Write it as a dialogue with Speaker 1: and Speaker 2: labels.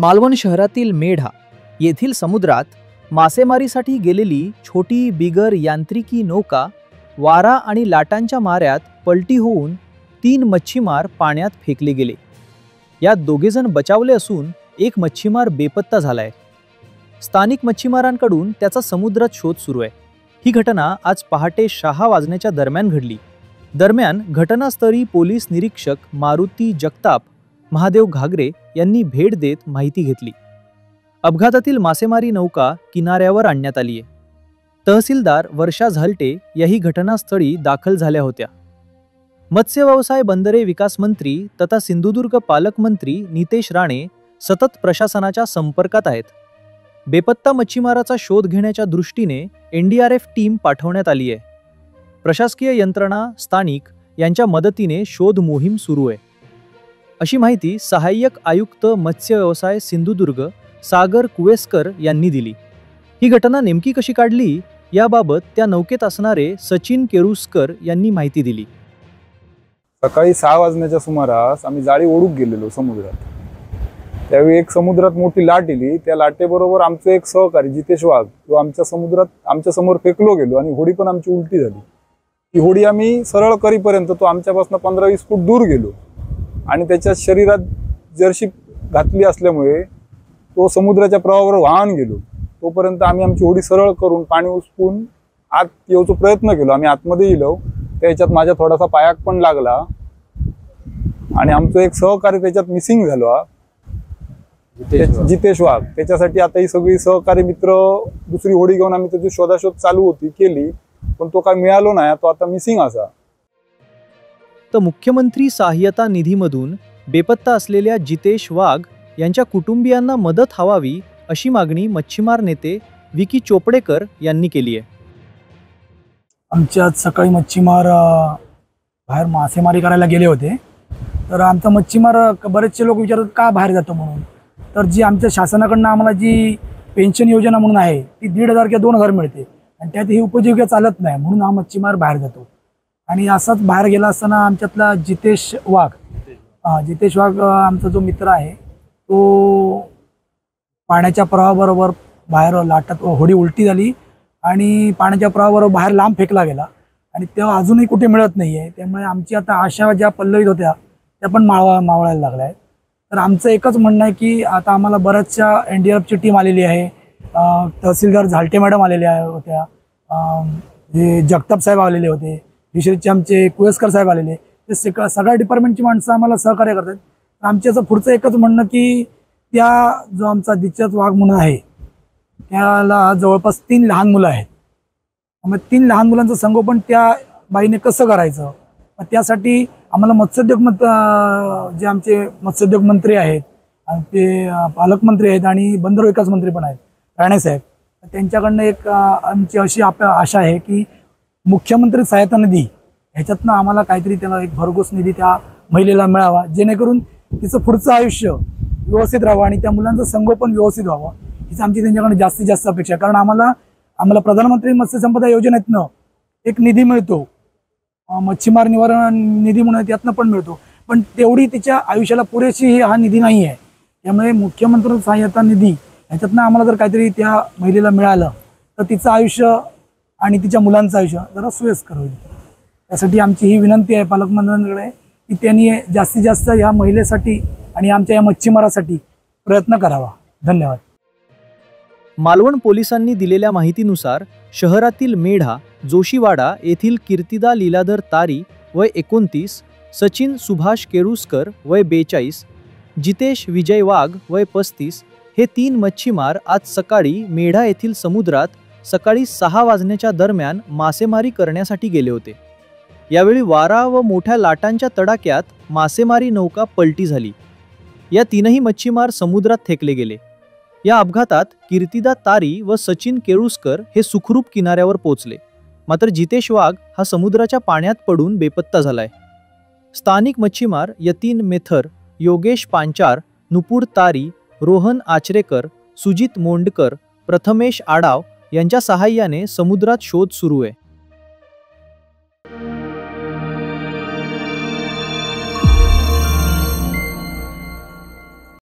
Speaker 1: मालवण शहरातील मेढा येथील समुद्रात मासेमारीसाठी गेलेली छोटी बिगर यांत्रिकी नौका वारा आणि लाटांच्या माऱ्यात पलटी होऊन 3 मच्छीमार पाण्यात फेकले गेले। यात दोघेजण बचावले असून एक मच्छीमार बेपत्ता झालाय। स्थानिक मच्छीमारांकडून त्याचा समुद्रात शोध सुरू आहे। ही घटना आज पहाटे 6 वाजण्याच्या दरम्यान घडली। दरम्यान घटनास्थळी पोलीस निरीक्षक मारुती जगताप महादेव घागरे यांनी भेट देत माहिती घेतली। अपघातातील मासेमारी नौका किनाऱ्यावर आणण्यात आली आहे। तहसीलदार वर्षा झालटे याही घटनास्थळी दाखल झाल्या होत्या। मत्स्य व्यवसाय बंदरे विकास मंत्री तथा सिंधुदुर्ग पालकमंत्री नितेश राणे सतत प्रशासनाच्या संपर्कात आहेत। बेपत्ता मच्छीमाराचा शोध घेण्याच्या दृष्टीने एनडीआरएफ टीम पाठवण्यात आली आहे। प्रशासकीय यंत्रणा स्थानिक यांच्या मदतीने शोध मोहीम सुरू आहे, अशी माहिती सहाय्यक आयुक्त मत्स्य व्यवसाय सिंधुदुर्ग सागर कुवेस्कर यांनी दिली। ही घटना नेमकी कशी काढली याबाबत त्या नौकेत असणारे सचिन केरुस्कर यांनी माहिती दिली।
Speaker 2: सकाळी 6 वाजण्याच्या सुमारास आम्ही जाळी ओढूक गेलेलो समुद्रात। त्यावेळी एक समुद्रात मोठी लाट आली। त्या लाटेबरोबर आमचे एक सहकारी जितेश वाघ तो आमच्या समुद्रात आमच्या समोर फेकलो गेलो आणि होडी पण आमची उलटी झाली। ती होडी आम्ही सरळ करीपर्यंत तो आमच्यापासून 15-20 फूट दूर गेलो आणि त्याच्या शरीरात जर्सी घातली असल्यामुळे तो समुद्राच्या प्रवाहावर वाहन गेलो। तोपर्यंत आम्ही आमची होडी सरळ करून पाणी उसपून आत येऊचा प्रयत्न केलो। आम्ही आतमध्ये गेलो, त्याच्यात माझ्या थोडासा पायाक पण लागला आणि आमचं एक सहकारी त्याच्यात मिसिंग झालो, जितेश वाघ। त्याच्यासाठी आता ही सगळी सहकारी मित्र दुसरी होडी घेऊन आम्ही त्याची शोधाशोध चालू होती केली, पण तो काय मिळालो नाही। तो आता मिसिंग असा।
Speaker 1: तर मुख्यमंत्री सहाय्यता निधीमधून बेपत्ता असलेल्या जितेश वाघ यांच्या कुटुंबियांना मदत हवावी अशी मागणी मच्छीमार नेते विकी चोपडेकर यांनी केली आहे।
Speaker 3: आमच्या सकाळी मच्छीमार बाहेर मासेमारी करायला गेले होते, तर आमचा मच्छीमार बरेचसे लोक विचारतात का बाहेर जातो म्हणून। तर जी आमच्या शासनाकडून आम्हाला जी पेन्शन योजना म्हणून आहे ती 1,500 किंवा 2,000 मिळते आणि त्यात ही उपजीविका चालत नाही, म्हणून हा मच्छीमार बाहेर जातो। आणि असाच बाहेर गेला असताना आमच्यातला जितेश वाघ आमचा जो मित्र आहे तो पाण्याच्या प्रवाहाबरोबर बाहेर लाटात होडी उलटी झाली आणि पाण्याच्या प्रवाहाबरोबर बाहेर लांब फेकला गेला आणि तेव्हा अजूनही कुठे मिळत नाही आहे। त्यामुळे आमची आता आशा ज्या पल्लवीत होत्या त्या पण मावळायला लागल्या आहेत। तर आमचं एकच म्हणणं आहे की आता आम्हाला बऱ्याचशा एनडीआरएफची टीम आलेली आहे, तहसीलदार झालटे मॅडम आलेल्या होत्या, जे जगताप साहेब आलेले होते, विशेषचे आमचे कुवेस्कर साहेब आलेले, ते सगळ्या डिपार्टमेंटची माणसं आम्हाला सहकार्य करतात। आमच्याचं पुढचं एकच म्हणणं की त्या जो आमचा दिच्छत वाघ म्हणून आहे त्याला जवळपास 3 लहान मुलं आहेत। मग 3 लहान मुलांचं संगोपन त्या बाईने कसं करायचं, त्यासाठी आम्हाला जे आमचे मत्स्योद्योग मंत्री आहेत, ते पालकमंत्री आहेत आणि बंदर विकास मंत्री पण आहेत राणे साहेब, त्यांच्याकडनं एक आमची अशी आशा आहे की मुख्यमंत्री सहायता निधी ह्याच्यातनं आम्हाला काहीतरी त्याला एक भरघोस निधी त्या महिलेला मिळावा, जेणेकरून तिचं पुढचं आयुष्य व्यवस्थित राहावं आणि त्या मुलांचं संगोपन व्यवस्थित व्हावं, हीच आमची त्यांच्याकडे जास्तीत जास्त अपेक्षा आहे। कारण आम्हाला प्रधानमंत्री मत्स्य संपदा योजनेतनं एक निधी मिळतो, मच्छीमार निवारण निधी म्हणून त्यातनं पण मिळतो, पण तेवढी तिच्या आयुष्याला पुरेशी हा निधी नाही आहे। त्यामुळे मुख्यमंत्री सहाय्यता निधी ह्याच्यातनं आम्हाला जर काहीतरी त्या महिलेला मिळालं तर तिचं आयुष्य आणि तिच्या मुलांचं आयुष्य जरा सोयीस्कर होईल। त्यासाठी आमची ही विनंती आहे पालकमंत्र्यांकडे की त्यांनी जास्तीत जास्त ह्या महिलेसाठी आणि आमच्या या मच्छीमारासाठी प्रयत्न करावा। धन्यवाद।
Speaker 1: मालवण पोलिसांनी दिलेल्या माहितीनुसार शहरातील मेढा जोशीवाडा येथील कीर्तिदा लीलाधर तारी वय 29, सचिन सुभाष केरुस्कर वय 42, जितेश विजय वाघ वय 35 हे 3 मच्छीमार आज सकाळी मेढा येथील समुद्रात सकाळी 6 वाजण्याच्या दरम्यान मासेमारी करण्यासाठी गेले होते। यावेळी वारा व मोठ्या लाटांच्या तडाक्यात मासेमारी नौका पलटी झाली। या 3ही मच्छीमार समुद्रात फेकले गेले। या अपघातात कीर्तिदा तारी व सचिन केरुस्कर हे सुखरूप किनाऱ्यावर पोहोचले, मात्र जितेश वाघ हा समुद्राच्या पाण्यात पडून बेपत्ता झालाय। स्थानिक मच्छीमार यतीन मेथर, योगेश पांचार, नुपूर तारी, रोहन आचरेकर, सुजित मोंडकर, प्रथमेश आडाव यांच्या सहाय्याने समुद्रात शोध सुरू आहे।